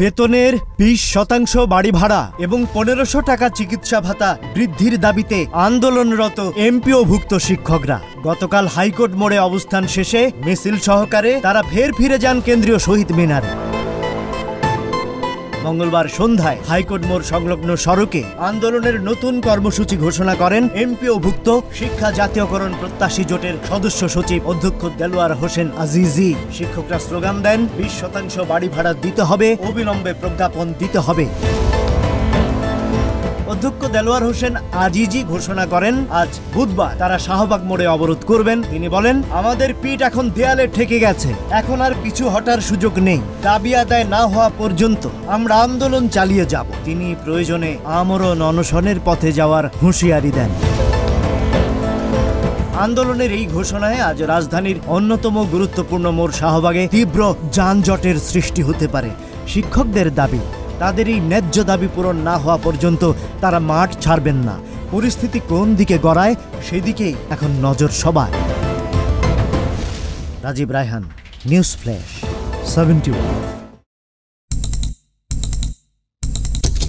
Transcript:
বেতনের 20% বাড়ি ভাড়া এবং 1500 টাকা চিকিৎসা ভাতা বৃদ্ধির দাবিতে আন্দোলনরত এমপিওভুক্ত শিক্ষকরা গতকাল হাইকোর্ট মোড়ে অবস্থান শেষে মিছিল সহকারে তারা ফের ফিরে যান কেন্দ্রীয় শহীদ মিনারে। মঙ্গলবার সন্ধ্যায় হাইকোর্ট মোড় সংলগ্ন সড়কে আন্দোলনের নতুন কর্মসূচি ঘোষণা করেন এমপিওভুক্ত শিক্ষা জাতীয়করণ প্রত্যাশী জোটের সদস্য সচিব অধ্যক্ষ দেলোয়ার হোসেন আজিজি। শিক্ষকরা স্লোগান দেন, 20% বাড়ি ভাড়া দিতে হবে, অবিলম্বে প্রজ্ঞাপন দিতে হবে। অধ্যক্ষ দেলোয়ার হোসেন আজিজি ঘোষণা করেন, আজ বুধবার তারা শাহবাগ মোড়ে অবরোধ করবেন। তিনি বলেন, আমাদের পিঠ এখন দেয়ালে ঠেকে গেছে, এখন আর পিছু হটার সুযোগ নেই। দাবি আদায় না হওয়া পর্যন্ত আমরা আন্দোলন চালিয়ে যাব। তিনি প্রয়োজনে আমরণ অনশনের পথে যাওয়ার হুঁশিয়ারি দেন। আন্দোলনের এই ঘোষণায় আজ রাজধানীর অন্যতম গুরুত্বপূর্ণ মোড় শাহবাগে তীব্র যানজটের সৃষ্টি হতে পারে। শিক্ষকদের দাবি, তাদের এই ন্যায্য দাবি পূরণ না হওয়া পর্যন্ত তারা মাঠ ছাড়বেন না। পরিস্থিতি কোন দিকে গড়ায় সেদিকেই এখন নজর সবার। Rajib Raihan, news flash 71।